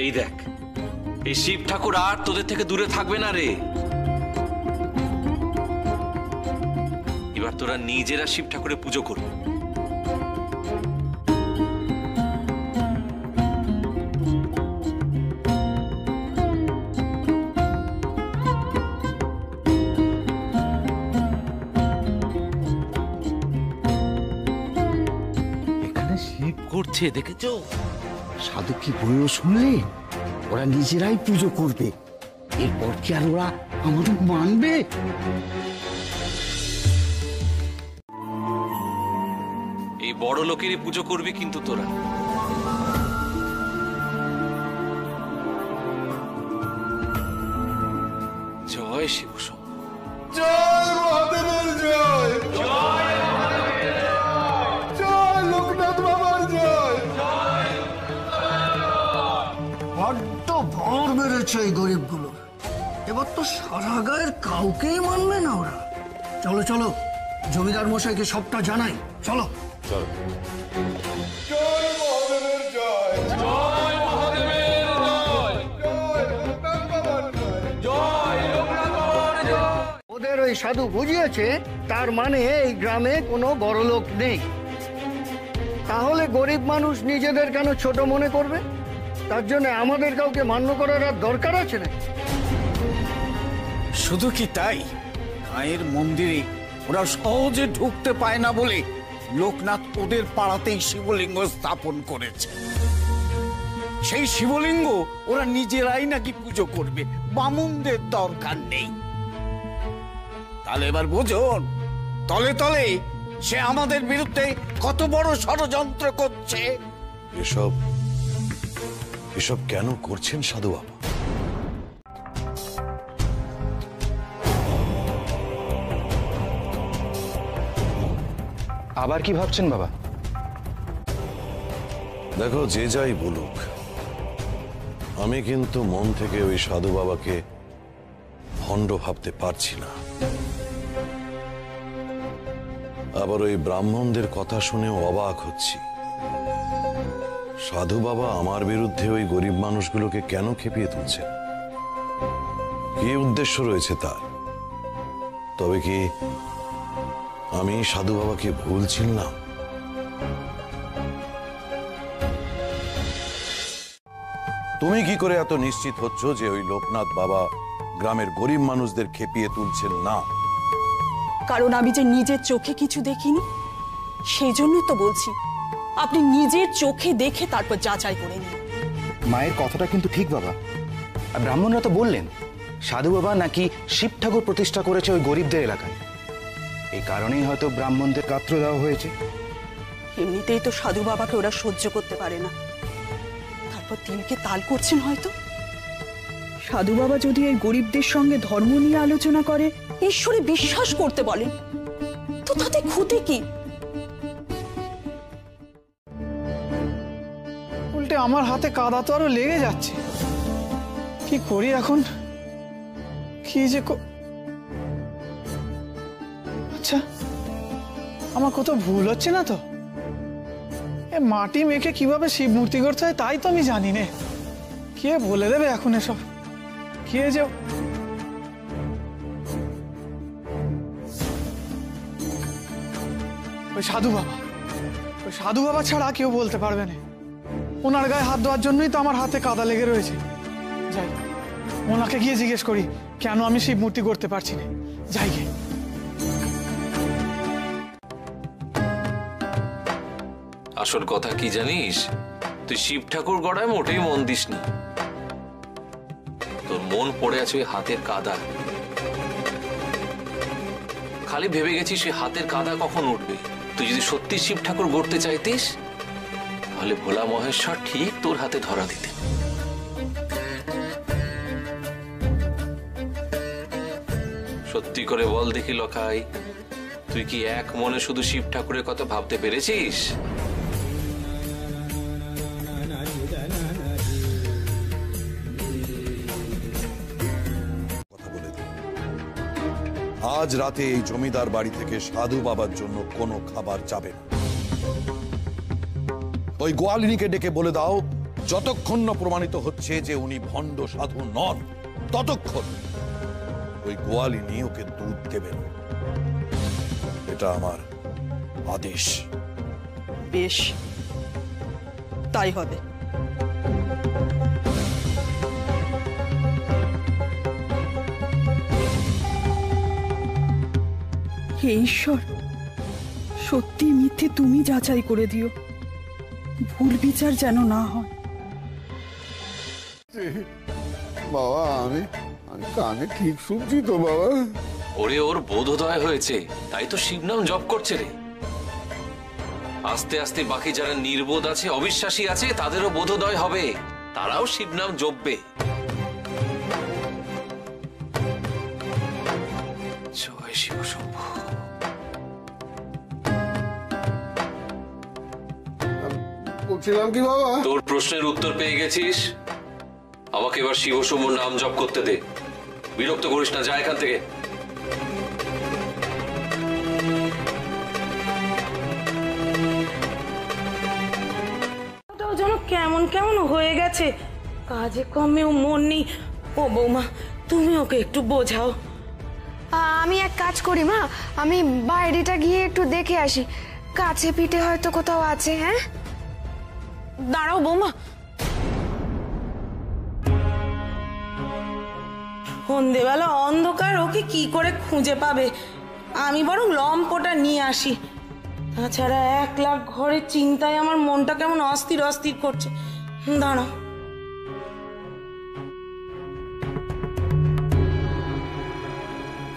এই দেখ, এই শিব ঠাকুর আর তোদের থেকে দূরে থাকবে না রে। এবার তোরা নিজেরা শিব ঠাকুরের পুজো করবি। এখানে শিব করছে দেখেছো? সাধু কি বইও শুনলে? ওরা নিজেরাই পুজো করবে। এরপর কি আর ওরা আমাদের মানবে? এই বড় লোকেরই পুজো করবি কিন্তু তোরা। জয় শিব শম্ভু। জয় মহাদেবের জয়। জয় লোকনাথ বাবার জয়। বড্ড ভর বেড়েছে এই গরিবগুলো। এবার তো সারা গায়ের কাউকেই মানবে না ওরা। চলো চলো, জমিদার মশাইকে সবটা জানাই। চলো জয় মহাদেবের জয়। জয় মহাদেবের জয়। জয় লোকনাথ বাবার জয়। জয় লোকনাথ বাবার জয়। ওদের ওই সাধু বুঝিয়েছে তার মানে এই গ্রামে কোনো বড়লোক নেই। তাহলে গরিব মানুষ নিজেদের কেন ছোট মনে করবে? তার জন্য আমাদের কাউকে মান্য করার আর দরকার আছে না। শুধু কি তাই, গায়ের মন্দিরে ওরা সহজে ঢুকতে পায় না বলে লোকনাথ ওদের পাড়াতেই শিবলিঙ্গ স্থাপন করেছে। সেই শিবলিঙ্গ ওরা নিজেরাই নাকি পুজো করবে, বামুনদের দরকার নেই। তাহলে এবার বুঝুন, তলে তলে সে আমাদের বিরুদ্ধে কত বড় ষড়যন্ত্র করছে। এসব কেন করছেন সাধু বাবা? আবার কি ভাবছেন বাবা? দেখো, যে যাই বলুক, আমি কিন্তু মন থেকে ওই সাধু বাবাকে ভণ্ড ভাবতে পারছি না। আবার ওই ব্রাহ্মণদের কথা শুনেও অবাক হচ্ছি। সাধু বাবা আমার বিরুদ্ধে ওই গরিব মানুষগুলোকে কেন খেপিয়ে তুলছেন? কি উদ্দেশ্য রয়েছে তার? তবে কি আমি সাধু বাবাকে ভুল চিনলাম? তুমি কি করে এত নিশ্চিত হচ্ছ যে ওই লোকনাথ বাবা গ্রামের গরিব মানুষদের খেপিয়ে তুলছেন না? কারণ আমি যে নিজের চোখে কিছু দেখিনি, সেই জন্যই তো বলছি আপনি নিজের চোখে দেখে তারপর যাচাই করে নিন। মায়ের কথাটা কিন্তু ঠিক বাবা। আর ব্রাহ্মণরা তো বললেন সাধু বাবা নাকি শিব ঠাকুর প্রতিষ্ঠা করেছে ওই গরিবদের এলাকায়। এই কারণেই হয়তো ব্রাহ্মণদের গাত্র দেওয়া হয়েছে। এমনিতেই তো সাধু বাবাকে ওরা সহ্য করতে পারে না, তারপর তিলকে তাল করছেন হয়তো। সাধু বাবা যদি এই গরিবদের সঙ্গে ধর্ম নিয়ে আলোচনা করে, ঈশ্বরে বিশ্বাস করতে বলেন, তো তাতে ক্ষতি কি? উল্টে আমার হাতে কাদা তো আরো লেগে যাচ্ছে। কি করি এখন? কি যে আচ্ছা, আমার কত ভুল হচ্ছে না তো? এ মাটি মেখে কিভাবে শিব মূর্তি করতে হয় তাই তো আমি জানি না। কে বলে দেবে এখন এসব? কে যে ওই সাধু বাবা ছাড়া কেউ বলতে পারবে না। ওনার গায়ে হাত দেওয়ার জন্যই তো আমার হাতে কাদা লেগে রয়েছে। যাই, ওনাকে গিয়ে জিজ্ঞেস করি কেন আমি শিব মূর্তি করতে পারছি না। যাই গিয়ে। আসল কথা কি জানিস? তুই শিব ঠাকুর গড়ায় মোটেই মন দিসনি। তোর মন পড়ে আছে ওই হাতের কাদা। খালি ভেবে গেছিস ওই হাতের কাদা কখন উঠবে। তুই যদি সত্যি শিব ঠাকুর গড়তে চাইতিস, তাহলে ভোলা মহেশ্বর ঠিক তোর হাতে ধরা দিতেন। সত্যি করে বল দেখি লখাই, তুই কি এক মনে শুধু শিব ঠাকুরের কথা ভাবতে পেরেছিস? আজ রাতে এই জমিদার বাড়ি থেকে সাধু বাবার জন্য কোনো খাবার যাবে না। ওই গোয়ালিনীকে ডেকে বলে দাও যতক্ষণ না প্রমাণিত হচ্ছে যে উনি ভণ্ড সাধু নন, ততক্ষণ ওই গোয়ালিনী ওকে দুধ দেবেন। এটা আমার আদেশ। বেশ, তাই হবে। হে ঈশ্বর, সত্যি মিথ্যে তুমি যাচাই করে দিও, ভুল বিচার যেন না হয়। বাবা আমি কানে ঠিক শুনছি তো বাবা। ওরে ওর বোধোদয় হয়েছে, তাই তো শিবনাম জপ করছে রে। আস্তে আস্তে বাকি যারা নির্বোধ আছে, অবিশ্বাসী আছে, তাদেরও বোধোদয় হবে, তারাও শিবনাম জপবে। জয় শিব শম্ভু। বলছিলাম কি বাবা, তোর প্রশ্নের উত্তর পেয়ে গেছিস, আমাকে এবার শিব শম্ভুর নাম জপ করতে দে। বিরক্ত করিস না, যা এখান থেকে। যেন কেমন কেমন হয়ে গেছে, কাজে কমেও মন নেই। ও বৌমা, তুমি ওকে একটু বোঝাও। আমি এক কাজ করি মা, আমি বাইরেটা গিয়ে একটু দেখে আসি, কাছে পিঠে হয়তো কোথাও আছে। হ্যাঁ দাঁড়াও বৌমা, সন্ধেবেলা অন্ধকার, ওকে কি করে খুঁজে পাবে? আমি বরং লম্পটা নিয়ে আসি। তাছাড়া 1 লাখ ঘরের চিন্তায় আমার মনটা কেমন অস্থির অস্থির করছে। দাঁড়াও।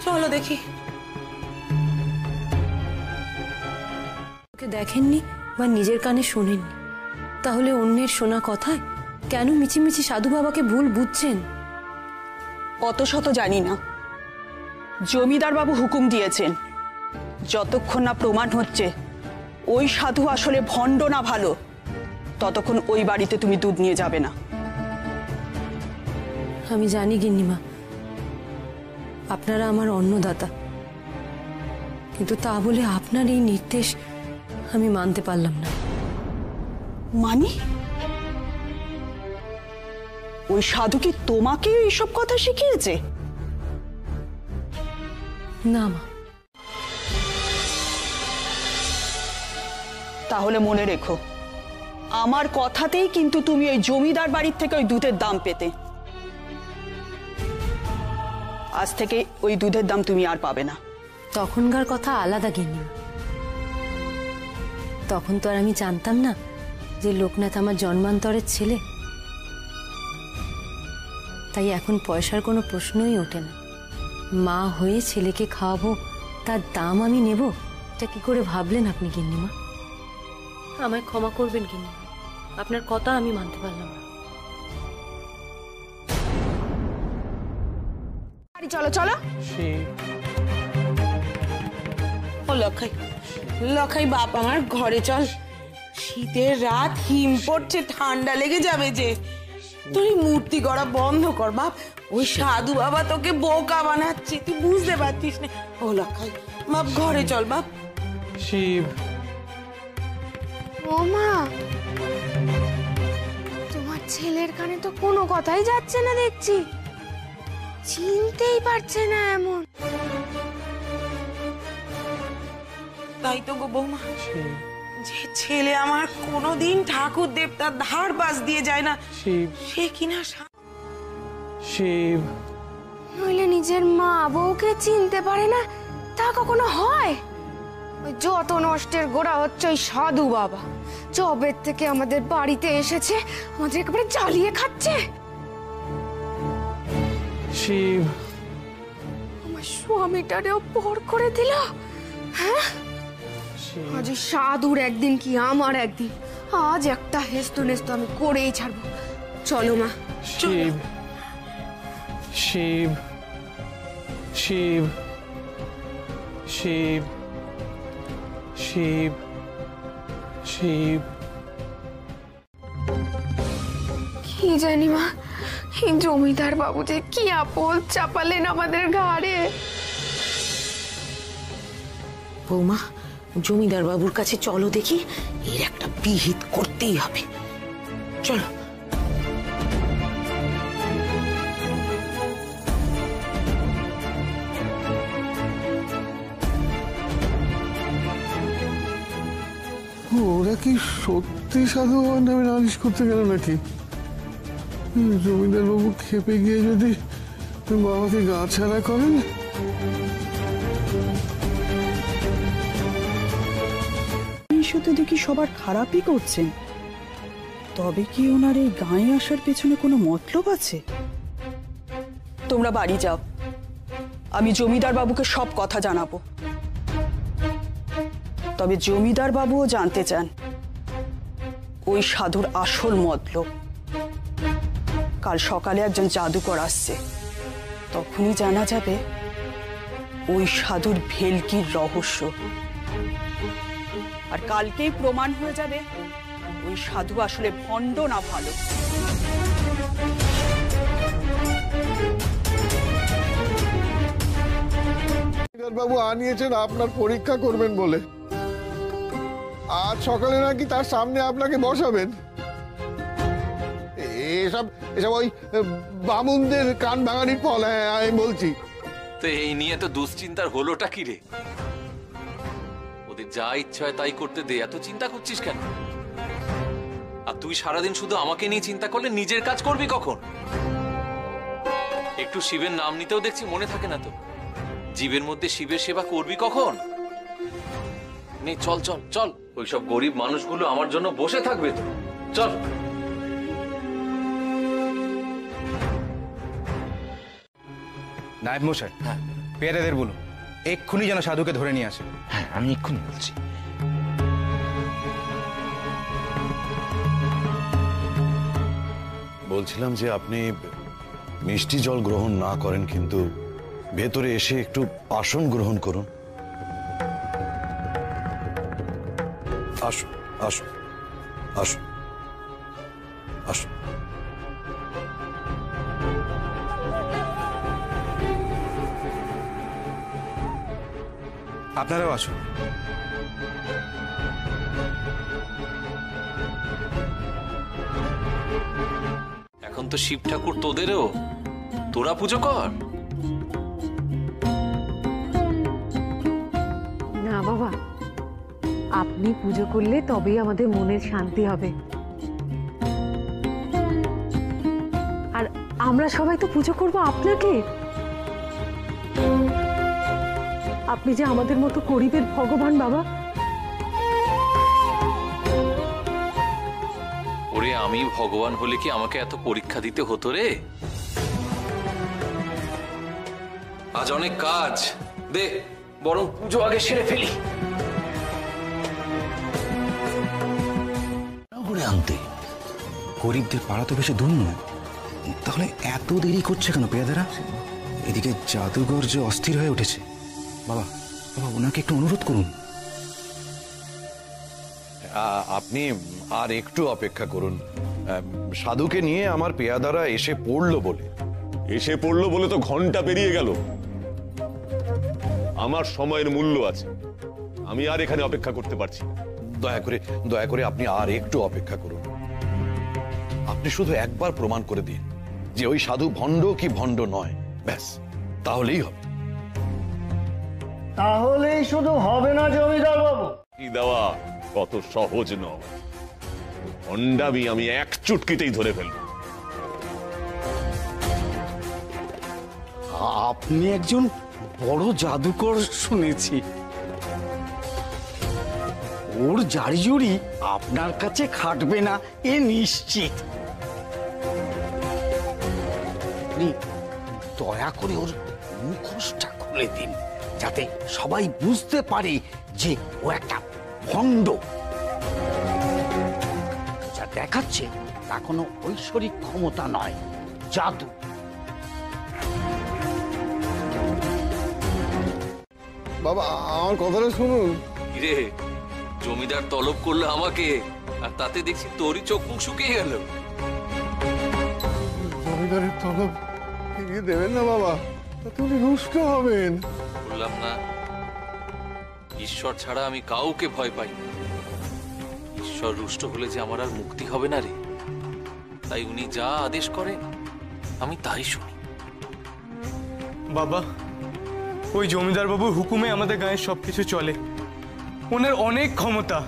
চলো দেখি। ওকে দেখেননি বা নিজের কানে শোনেননি, তাহলে অন্যের শোনা কথায় কেন মিছিমিছি সাধু বাবাকে ভুল বুঝছেন? অত শত জানি না, জমিদার বাবু হুকুম দিয়েছেন যতক্ষণ না প্রমাণ হচ্ছে ওই সাধু আসলে ভণ্ড না ভালো, ততক্ষণ ওই বাড়িতে তুমি দুধ নিয়ে যাবে না। আমি জানি গিন্নিমা, আপনারা আমার অন্নদাতা, কিন্তু তা বলে আপনার এই নির্দেশ আমি মানতে পারলাম না। মানে ওই সাধু কি তোমাকে এইসব কথা শিখিয়েছে? না মা। তাহলে মনে রেখো, আমার কথাতেই কিন্তু তুমি ওই জমিদার বাড়ির থেকে ওই দুধের দাম পেতে। আজ থেকে ওই দুধের দাম তুমি আর পাবে না। তখনকার কথা আলাদা গিন্নিমা, তখন তো আর আমি জানতাম না যে লোকনাথ আমার জন্মান্তরের ছেলে। তাই এখন পয়সার কোনো প্রশ্নই ওঠে না। মা হয়ে ছেলেকে খাওয়াবো, তার দাম আমি নেব, এটা কি করে ভাবলেন আপনি গিন্নিমা? আমায় ক্ষমা করবেন গিন্নিমা, আপনার কথা আমি মানতে পারলাম না। চলো চলো। ও লখাই, লখাই বাপ আমার, ঘরে চল। শীতের রাত, হিম পড়ছে, ঠান্ডা লেগে যাবে যে। তুই মূর্তি গড়া বন্ধ কর বাপ, ওই সাধু বাবা তোকে বোকা বানাচ্ছে, তুই বুঝতে পারছিস না। ও লখাই বাপ, ঘরে চল বাপ। শিব, ও মা, তোমার ছেলের কানে তো কোনো কথাই যাচ্ছে না দেখছি, চিনতেই পারছে না এমন। তাই তো গো বৌমা, যে ছেলে আমার কোনোদিন ঠাকুর দেবতার ধার পাশ দিয়ে যায় না, শিব, সে কিনা শিব। নইলে নিজের মা বউকে চিনতে পারে না, তা কখনো হয়? ওই যত নষ্টের গোড়া হচ্ছে ওই সাধু বাবা। জবের থেকে আমাদের বাড়িতে এসেছে, আমাদের একেবারে জ্বালিয়ে খাচ্ছে। শিব, আমার স্বামীটারেও পর করে দিল। হ্যাঁ, আজ ওই সাধুর একদিন কি আমার একদিন, আজ একটা হেস্তু নেস্তু আমি করেই ছাড়বো। চলো মা। শিব, শিব, শিব, শিব, শিব, শিব। কি জানি মা, এই জমিদার বাবু যে কি আপদ চাপালেন আমাদের ঘাড়ে। বৌমা, জমিদার বাবুর কাছে চলো দেখি, এর একটা বিহিত করতেই হবে। চলো ওরা কি সত্যি সাধু বাবার নামে নালিশ করতে গেল নাকি? জমিদার বাবু খেপে গিয়ে যদি বাবাকে গা ছাড়া করেন। শুধু দেখি সবার খারাপই করছেন, তবে কি ওনার এই গায়ে আসার পেছনে কোনো মতলব আছে? তোমরা বাড়ি যাও, আমি জমিদার বাবুকে সব কথা জানাবো। তবে জমিদার বাবুও জানতে চান ওই সাধুর আসল মতলব। কাল সকালে একজন জাদুকর আসছে, তখনই জানা যাবে ওই সাধুর ভেলকির রহস্য। আর কালকেই প্রমাণ হয়ে যাবে ওই সাধু আসলে ভণ্ড না ভালো। বাবু আনিয়েছেন আপনার পরীক্ষা করবেন বলে। আজ সকালে নাকি তার সামনে আপনাকে বসাবেন। এসব এসব ওই বামুনদের কান ভাঙানির ফল। হ্যাঁ, আমি বলছি। তো এই নিয়ে তো দুশ্চিন্তার হলোটা কি রে? ওদের যা ইচ্ছা হয় তাই করতে দে, এত চিন্তা করছিস কেন? আর তুই সারাদিন শুধু আমাকে নিয়ে চিন্তা করলে নিজের কাজ করবি কখন? একটু শিবের নাম নিতেও দেখছি মনে থাকে না তো। জীবের মধ্যে শিবের সেবা করবি কখন? নে চল চল চল, ওইসব গরিব মানুষগুলো আমার জন্য বসে থাকবে তো। চল। নায়েব মশাই, পেয়াদাদের বলুন এক্ষুনি যেন সাধুকে ধরে নিয়ে আসে। হ্যাঁ, আমি এক্ষুনি বলছি। বলছিলাম যে আপনি মিষ্টি জল গ্রহণ না করেন, কিন্তু ভেতরে এসে একটু আসন গ্রহণ করুন। আসুন আসুন আসুন আসুন। আপনারাও আসুন। এখন তো শিব ঠাকুর তোদেরও, তোরা পুজো কর। না বাবা, আপনি পুজো করলে তবেই আমাদের মনের শান্তি হবে। আর আমরা সবাই তো পুজো করব আপনাকে। আপনি যে আমাদের মতো গরিবের ভগবান বাবা। ওরে, আমি ভগবান হলে কি আমাকে এত পরীক্ষা দিতে হতো রে? আজ অনেক কাজ, দে বরং পুজো আগে সেরে ফেলি। আনতে গরিবদের পাড়া তো বেশি দূর নয়, তাহলে এত দেরি করছে কেন পেয়াদারা? এদিকে জাদুঘর যে অস্থির হয়ে উঠেছে। বাবা বাবা, ওনাকে একটু অনুরোধ করুন। আপনি আর একটু অপেক্ষা করুন। সাধুকে নিয়ে আমার পেয়াদারা এসে পড়লো বলে তো ঘন্টা পেরিয়ে গেল। আমার সময়ের মূল্য আছে, আমি আর এখানে অপেক্ষা করতে পারছি না। দয়া করে আপনি আর একটু অপেক্ষা করুন। আপনি শুধু একবার প্রমাণ করে দিন যে ওই সাধু ভণ্ড কি ভণ্ড নয়, ব্যাস, তাহলেই হবে। তাহলেই শুধু হবে না জমিদার বাবু। কি দেওয়া কত সহজ নয়। ভণ্ডামি আমি এক চুটকিতেই ধরে ফেলব। আপনি একজন বড় জাদুকর শুনেছি। ওর জারিজুরি আপনার কাছে খাটবে না এ নিশ্চিত। আপনি দয়া করে ওর মুখোশটা খুলে দিন, যাতে সবাই বুঝতে পারে যে ও একটা ভণ্ড। যা দেখাচ্ছে তা কোনো ঐশ্বরিক ক্ষমতা নয়, জাদু। বাবা, আমার কথাটা শুনুন। কিরে, জমিদার তলব করলো আমাকে, আর তাতে দেখছি তোরই চোখ মুখ শুকিয়ে গেল। জমিদারের তলব ফিরিয়ে দেবেন না বাবা, তাতে উনি রুষ্ট হবেন। বললাম না, ঈশ্বর ছাড়া আমি কাউকে ভয় পাই না। ঈশ্বর রুষ্ট হলে যে আমার আর মুক্তি হবে না রে। তাই উনি যা আদেশ করেন আমি তাই শুনি। বাবা, ওই জমিদার বাবুর হুকুমে আমাদের গায়ে সবকিছু চলে। ওনার অনেক ক্ষমতা।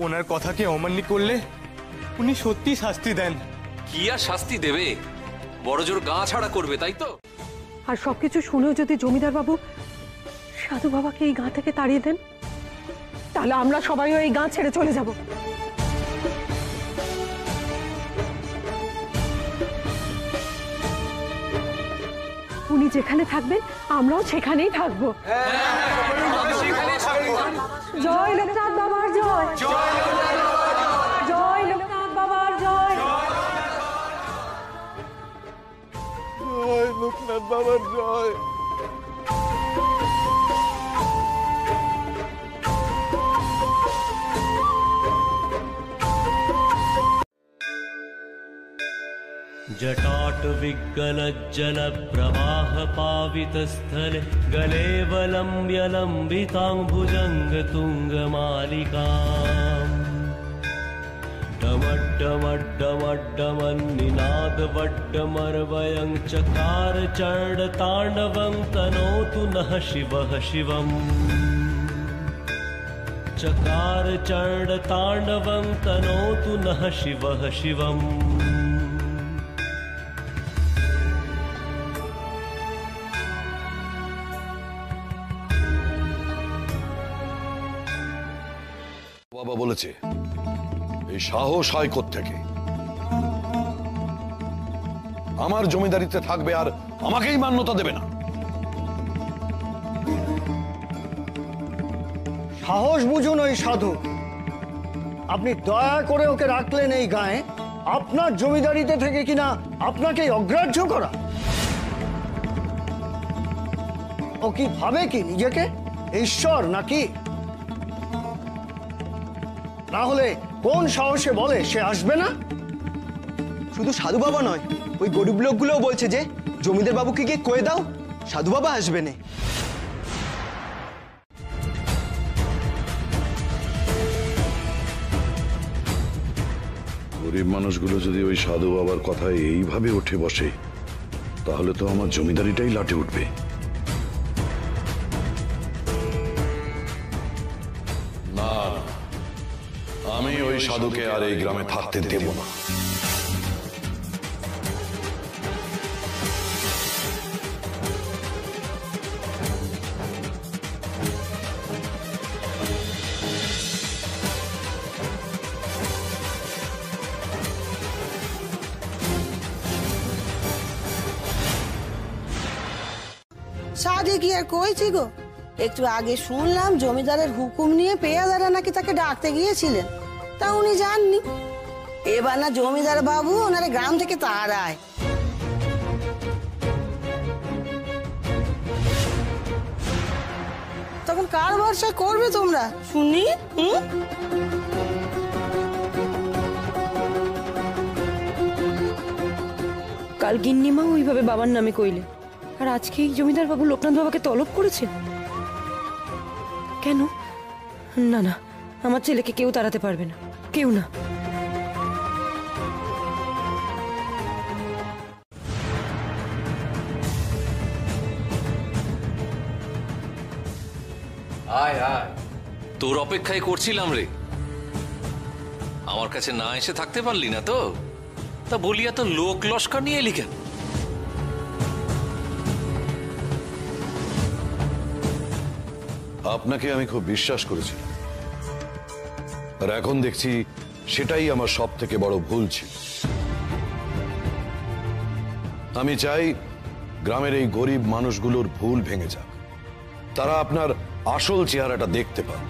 ওনার কথাকে অমান্য করলে উনি সত্যি শাস্তি দেন। কি আর শাস্তি দেবে? বড় জোর গা ছাড়া করবে, তাই তো? আর সবকিছু শুনেও যদি জমিদার বাবু সাধু বাবাকে এই গাঁ থেকে তাড়িয়ে দেন, তাহলে আমরা সবাইও এই গাঁ ছেড়ে চলে যাব। উনি যেখানে থাকবেন আমরাও সেখানেই থাকবো। জয় লোকনাথ বাবার জয়, জয় লোকনাথ বাবার জয়, জয় লোকনাথ বাবার জয়। जटाटविग्गलज्जलप्रवाहपावितस्थले गले वलम्ब्यलम्बिताम्बुजङ्गतुङ्गमालिकाम् डमड्डमड्डमड्डमन्निनादवड्डमर्वयं चकार चण्डताण्डवं तनोतु नः शिवः शिवम् चकार चण्डताण्डवं तनोतु नः शिवः शिवम्। বাবা বলেছে এই সাহস হয় কোত্থেকে? আমার জমিদারিতে থাকবে আর আমাকেই মান্যতা দেবে না? সাহস বুঝুন ওই সাধু। আপনি দয়া করে ওকে রাখলেন এই গায়ে আপনার জমিদারিতে থেকে কিনা আপনাকে অগ্রাহ্য করা। ও কি ভাবে কি নিজেকে ঈশ্বর নাকি? না হলে কোন সাহসে বলে সে আসবে না? শুধু সাধু বাবা নয়, ওই গরিব লোকগুলোও বলছে যে জমিদার বাবুকে গিয়ে কয়ে দাও সাধু বাবা আসবে না। গরিব মানুষগুলো যদি ওই সাধু বাবার কথায় এইভাবে উঠে বসে, তাহলে তো আমার জমিদারিটাই লাটে উঠবে। না, আমি ওই সাধুকে আর এই গ্রামে থাকতে দেব না। সাধে কি আর কইছি গো? একটু আগে শুনলাম জমিদারের হুকুম নিয়ে পেয়াদারা নাকি তাকে ডাকতে গিয়েছিলেন, তা উনি যাননি। এবার না জমিদার বাবু ওনারে গ্রাম থেকে তাড়ায়। তখন কার ভরসা করবে তোমরা শুনি? কাল গিন্নিমা ওইভাবে বাবার নামে কইলে, আর আজকেই জমিদার বাবু লোকনাথ বাবাকে তলব করেছে। কেন? না না, আমার ছেলেকে কেউ তাড়াতে পারবে না, কেউ না। আয় আয়, তোর অপেক্ষায় করছিলাম রে। আমার কাছে না এসে থাকতে পারলি না তো? তা বলিয়া তো লোক লস্কর নিয়ে এলি কেন? আপনাকে আমি খুব বিশ্বাস করেছি, আর এখন দেখছি সেটাই আমার সব থেকে বড় ভুল ছিল। আমি চাই গ্রামের এই গরিব মানুষগুলোর ভুল ভেঙে যাক, তারা আপনার আসল চেহারাটা দেখতে পাক।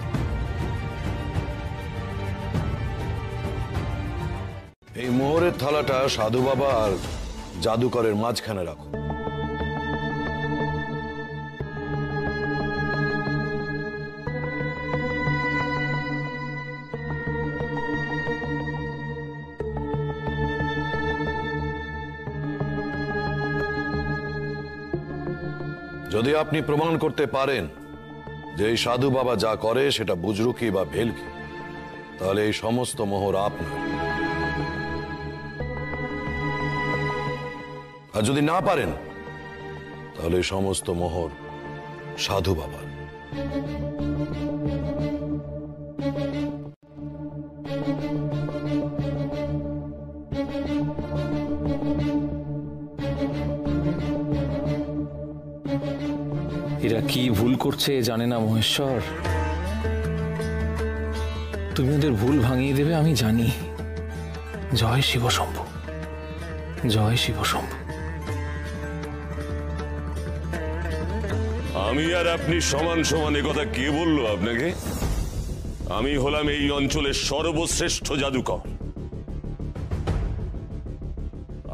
এই মোহরের থালাটা সাধু বাবা আর জাদুকরের মাঝখানে রাখো। যদি আপনি প্রমাণ করতে পারেন যে এই সাধু বাবা যা করে সেটা বুজরুকি বা ভেলকি, তাহলে এই সমস্ত মোহর আপনার। আর যদি না পারেন, তাহলে এই সমস্ত মোহর সাধু বাবার। এরা কি ভুল করছে জানে না মহেশ্বর। তুমি ওদের ভুল ভাঙিয়ে দেবে আমি জানি। জয় শিব শম্ভু, জয় শিব শম্ভু। আমি আর আপনি সমান সমান এ কথা কে বললো আপনাকে? আমি হলাম এই অঞ্চলের সর্বশ্রেষ্ঠ জাদুকর।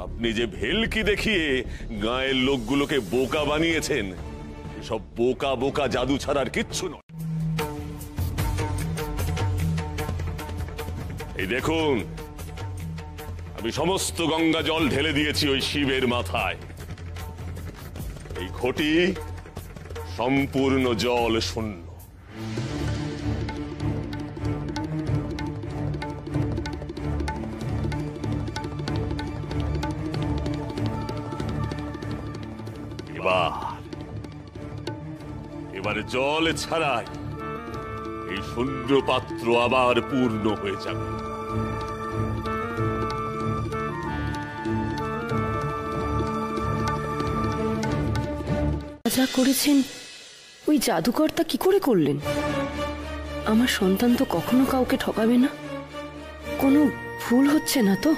আপনি যে ভেলকি দেখিয়ে গায়ের লোকগুলোকে বোকা বানিয়েছেন, সব বোকা বোকা জাদু ছাড়ার কিচ্ছু নয়। এই দেখুন, আমি সমস্ত গঙ্গা জল ঢেলে দিয়েছি ওই শিবের মাথায়। এই ঘটি সম্পূর্ণ জল শূন্য। এবারে জল ছাড়াই এই শূন্য পাত্র আবার পূর্ণ হয়ে যাবে। যা করেছেন ওই জাদুকর্তা কি করে করলেন? আমার সন্তান তো কখনো কাউকে ঠকাবে না, কোনো ভুল হচ্ছে না তো?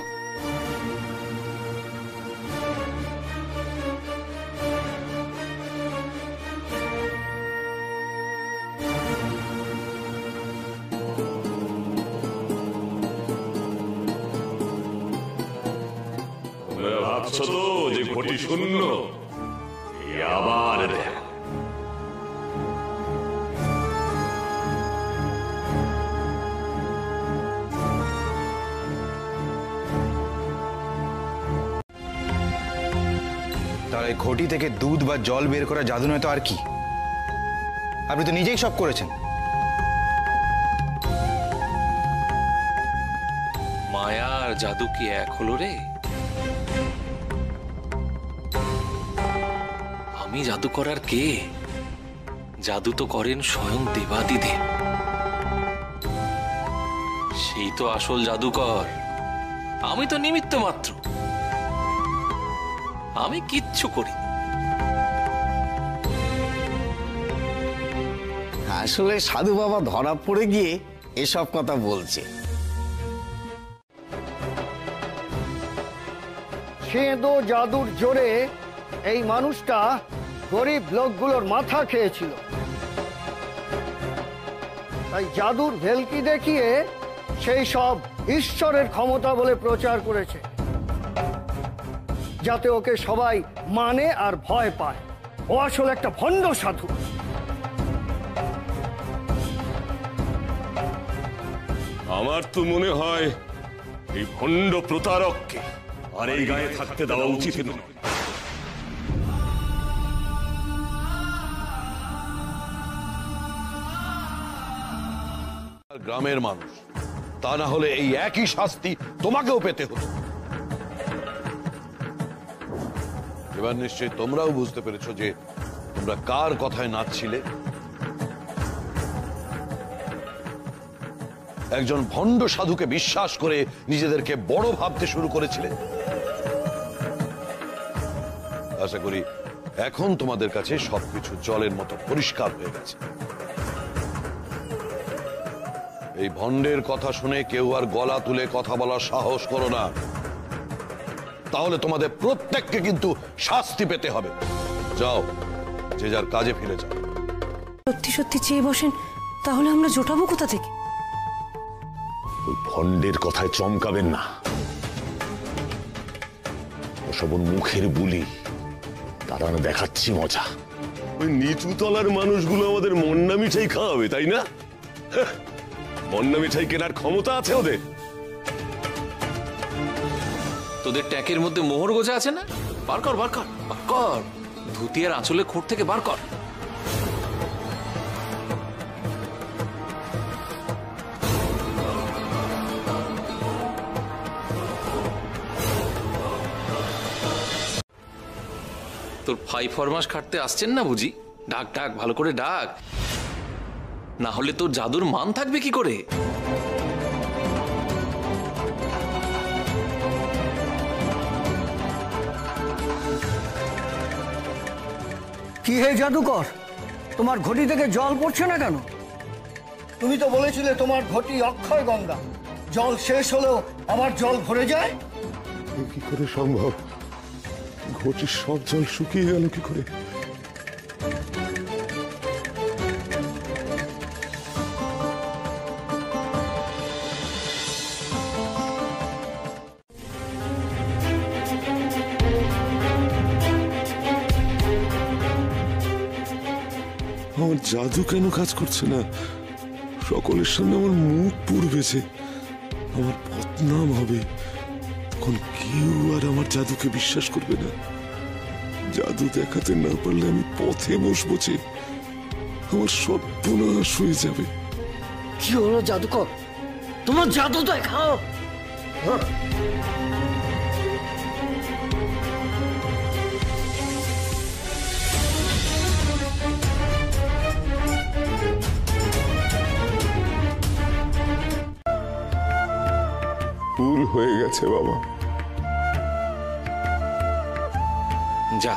ভাবছো তো যে ঘটি শূন্য? আবার দেখ, তাহলে ঘটি থেকে দুধ বা জল বের করা জাদু নয় তো আর কি? আপনি তো নিজেই সব করেছেন। মায়ার জাদু কি এক হলো রে? আমি জাদু করার কে? জাদু তো করেন স্বয়ং দেবাদিদেব। সেই তো আসল জাদুকর। আমি তো নিমিত্ত মাত্র। আমি কিচ্ছু করি। আসলে সাধু বাবা ধরা পড়ে গিয়ে এসব কথা বলছে। সেঁদো জাদুর জোরে এই মানুষটা গরিব লোকগুলোর মাথা খেয়েছিল, তাই জাদুর ভেলকি দেখিয়ে সেই সব ঈশ্বরের ক্ষমতা বলে প্রচার করেছে, যাতে ওকে সবাই মানে আর ভয় পায়। ও আসলে একটা ভণ্ড সাধু। আমার তো মনে হয় এই ভণ্ড প্রতারককে আর এই গায়ে থাকতে দেওয়া উচিত নয়। গ্রামের মানুষ, তা না হলে এই একই শাস্তি তোমাকেও পেতে হতো। এবার নিশ্চয়ই তোমরাও বুঝতে পেরেছো যে তোমরা কার কথায় নাচছিলে। একজন ভণ্ড সাধুকে বিশ্বাস করে নিজেদেরকে বড় ভাবতে শুরু করেছিলে। আশা করি এখন তোমাদের কাছে সবকিছু জলের মতো পরিষ্কার হয়ে গেছে। এই ভণ্ডের কথা শুনে কেউ আর গলা তুলে কথা বলার সাহস করো না, তাহলে তোমাদের প্রত্যেককে কিন্তু শাস্তি পেতে হবে। যাও, যে যার কাজে ফিরে যাও। সত্যি সত্যি চেয়ে বসেন, তাহলে আমরা জোটাবো কোথা থেকে? ওই ভণ্ডের কথায় চমকাবেন না। ওসব মুখের বুলি, তারা না দেখাচ্ছি মজা। ওই নিচু তলার মানুষগুলো আমাদের মন্না মিঠাই খাওয়াবে, তাই না? মন্না মিঠাই কেনার ক্ষমতা আছে ওদের। তোদের ট্যাকের মধ্যে মোহর গোজা আছে না? বার কর, বার কর, বার কর। ধুতি আর আঁচলের খুঁট থেকে বার কর। তোর ফাই ফরমাস খাটতে আসছেন না বুঝি? ডাক ডাক, ভালো করে ডাক, না হলে তোর জাদুর মান থাকবে কি করে? কি হে জাদুকর, তোমার ঘটি থেকে জল পড়ছে না কেন? তুমি তো বলেছিলে তোমার ঘটি অক্ষয় গঙ্গা, জল শেষ হলেও আবার জল ভরে যায়। কি করে সম্ভব? ঘটির সব জল শুকিয়ে গেল কি করে? আমার জাদু কেন কাজ করছে না? সকলের সামনে আমার মুখ পুড়বেছে, আমার বদনাম হবে, তখন কেউ আর আমার জাদুকে বিশ্বাস করবে না। জাদু দেখাতে না পারলে আমি পথে বসবো, যে আমার সর্বনাশ হয়ে যাবে। কি হলো জাদুকর, তোমার জাদু দেখাও। ভুল হয়ে গেছে বাবা। যা,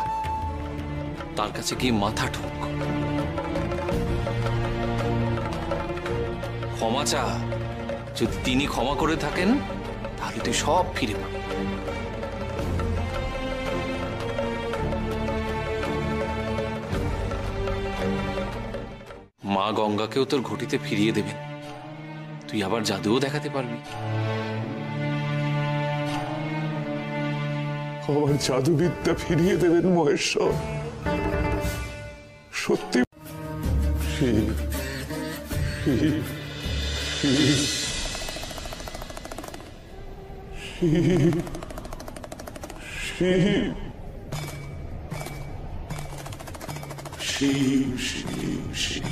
তার কাছে গিয়ে মাথা ঠোক, ক্ষমা চা। যদি তিনি ক্ষমা করে থাকেন তাহলে তুই সব ফিরে পাবি। মা গঙ্গাকেও তোর ঘটিতে ফিরিয়ে দেবেন, তুই আবার জাদুও দেখাতে পারবি। আমার জাদুবিদ্যা ফিরিয়ে দেবেন মহেশ্বর, সত্যি। শিব শিব শিব শিব শিব শিব শিব শিব।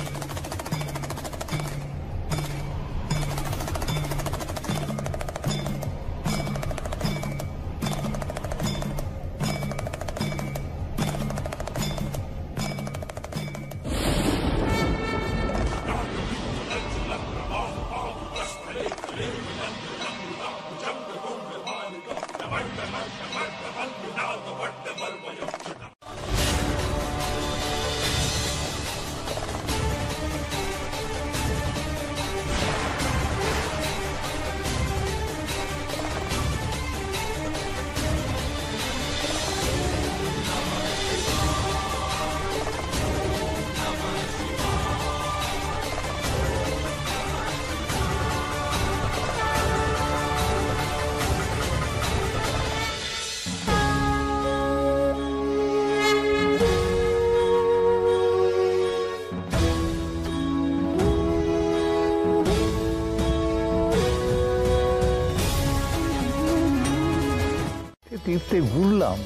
তীর্থে ঘুরলাম,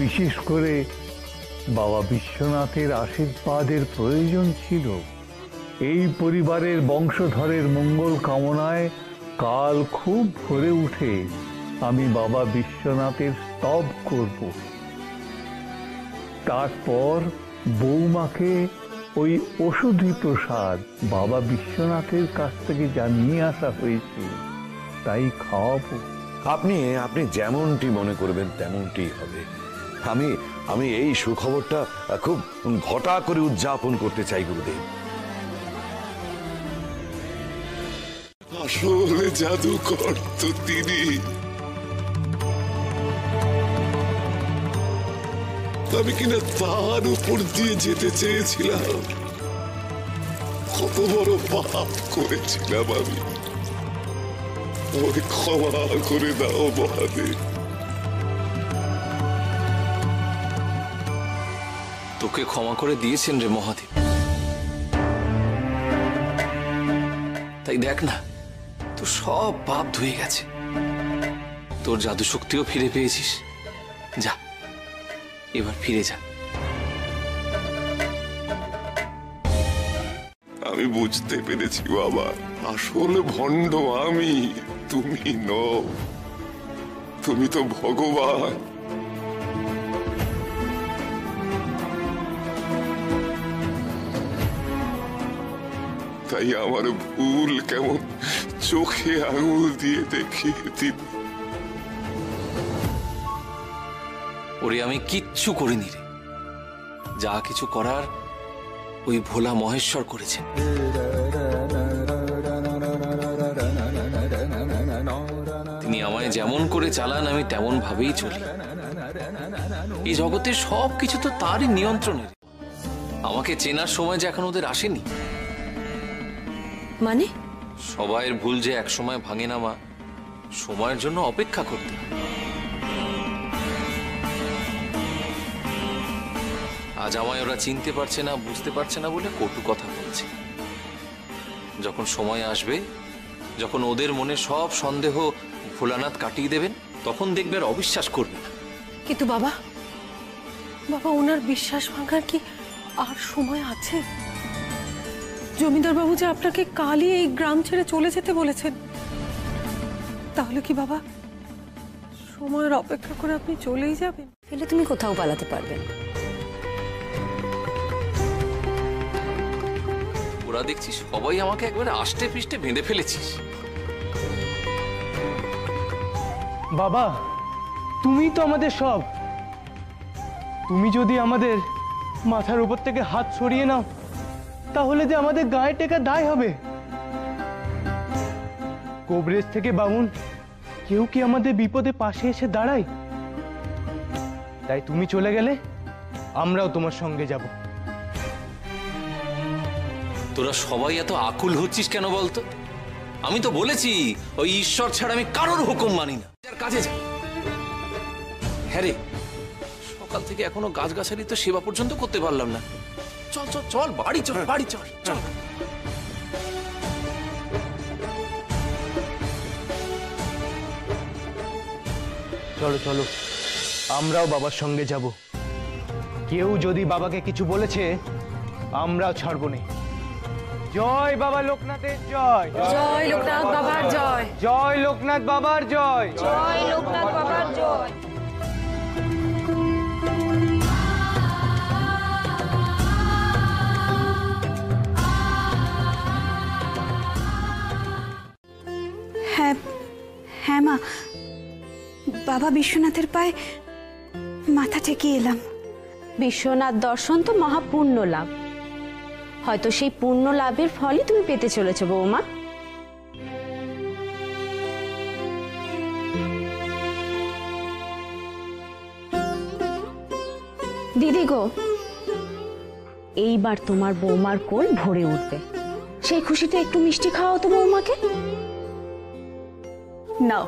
বিশেষ করে বাবা বিশ্বনাথের আশীর্বাদের প্রয়োজন ছিল। এই পরিবারের বংশধরের মঙ্গল কামনায় কাল খুব ভোরে উঠে আমি বাবা বিশ্বনাথের স্তব করব। তারপর বৌমাকে ওই ওষুধি প্রসাদ বাবা বিশ্বনাথের কাছ থেকে যা নিয়ে আসা হয়েছে তাই খাওয়াবো। আপনি আপনি যেমনটি মনে করবেন তেমনটি হবে। আমি আমি এই সুখবরটা খুব ঘটা করে উদযাপন করতে চাই গুরুদেব। আসলে জাদুকর তো তিনি। আমি কিনা তার উপর দিয়ে যেতে চেয়েছিলাম। কত বড় পাপ করেছিলাম আমি। আমাকে ক্ষমা করে দাও মহাদেব। তোকে ক্ষমা করে দিয়েছেন রে মহাদেব। তাই দেখ না, তোর সব পাপ ধুয়ে গেছে, তোর জাদু শক্তিও ফিরে পেয়েছিস। যা, এবার ফিরে যা। আমি বুঝতে পেরেছি বাবা, আসলে ভণ্ড আমি, তুমি নও। তুমি তো ভগবান। তাই আমার ভুল কেমন চোখে আঙুল দিয়ে দেখিয়ে দিল। ওরে আমি কিচ্ছু করিনি রে, যা কিছু করার ওই ভোলা মহেশ্বর করেছেন। তিনি আমায় যেমন করে চালান আমি তেমন ভাবেই চলি। এই জগতের সবকিছু তো তারই নিয়ন্ত্রণের। আমাকে চেনার সময় যে এখন ওদের আসেনি। মানে সবাইয়ের ভুল যে এক সময় ভাঙে না মা, সময়ের জন্য অপেক্ষা করতে। আজ আমায় ওরা চিনতে পারছে না, বুঝতে পারছে না বলে কটু কথা বলছে। যখন সময় আসবে, যখন ওদের মনে সব সন্দেহ ভোলানাথ কাটিয়ে দেবেন, তখন দেখবে আর অবিশ্বাস করবে না। কিন্তু বাবা, বাবা ওনার বিশ্বাস ভাঙার কি আর সময় আছে? জমিদার বাবু যে আপনাকে কালই এই গ্রাম ছেড়ে চলে যেতে বলেছেন, তাহলে কি বাবা সময়ের অপেক্ষা করে আপনি চলেই যাবেন? তাহলে তুমি কোথাও পালাতে পারবে না। ওরা দেখছিস সবাই আমাকে একবারে আষ্টে পৃষ্ঠে বেঁধে ফেলেছিস। বাবা, তুমি তো আমাদের সব। তুমি যদি আমাদের মাথার উপর থেকে হাত সরিয়ে নাও, তাহলে যে আমাদের গায়ে টেকা দায় হবে। কবরেজ থেকে বামুন কেউ কি আমাদের বিপদে পাশে এসে দাঁড়ায়? তাই তুমি চলে গেলে আমরাও তোমার সঙ্গে যাব। তোরা সবাই এত আকুল হচ্ছিস কেন বলতো? আমি তো বলেছি ওই ঈশ্বর ছাড়া আমি কারোর হুকুম মানি না। কাজে যা। হ্যাঁ রে, সকাল থেকে এখনো গাছগাছালি তো সেবা পর্যন্ত করতে পারলাম না। চল চল চল, বাড়ি চল, বাড়ি চল চল। চলো চলো, আমরাও বাবার সঙ্গে যাব। কেউ যদি বাবাকে কিছু বলেছে আমরাও ছাড়বো না। জয় বাবা লোকনাথের জয়। জয় লোকনাথ বাবার জয়। জয় লোকনাথ বাবার জয়। জয় লোকনাথ বাবার জয়। হ্যাঁ হ্যাঁ মা, বাবা বিশ্বনাথের পায়ে মাথা ঠেকিয়ে এলাম। বিশ্বনাথ দর্শন তো মহাপুণ্য লাভ, হয়তো সেই পুণ্য লাভের ফলই তুমি পেতে চলেছো বৌমা। দিদি গো, এইবার তোমার বৌমার কোল ভরে উঠবে। সেই খুশিতে একটু মিষ্টি খাওয়াও তো বৌমাকে। নাও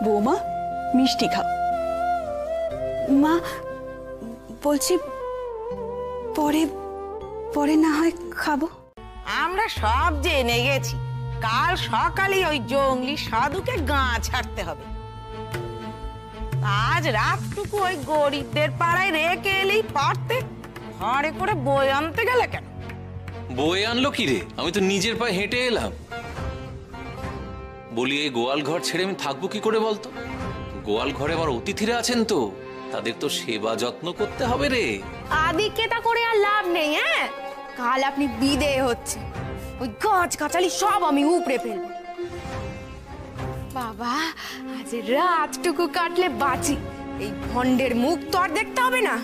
বৌমা, মিষ্টি খাও। মা বলছি, পরে পরে না হয় খাবো। আমরা সব জেনে গেছি, কাল সকালে ওই জঙ্গলি সাধুকে গাঁ ছাড়তে হবে। আজ রাতটুকু ওই গরিবদের পাড়ায় রেখে এলেই পারতে। ঘরে করে বই আনতে গেলে কেন? বই আনলো কি রে? আমি তো নিজের পায়ে হেঁটে এলাম। বলি এই গোয়াল ঘর ছেড়ে আমি থাকবো কি করে বলতো? গোয়াল ঘরে আমার অতিথিরা আছেন তো, তাদের তো সেবা যত্ন করতে হবে রে। আদিকেতা করে আর লাভ নেই। হ্যাঁ, কাল আপনি বিদেয় হচ্ছে, ওই গাছ গাছালি সব আমি উপড়ে ফেলবো। বাবা, আজ রাতটুকু কাটলে বাঁচি। এই ভণ্ডের মুখ তো আর দেখতে হবে না।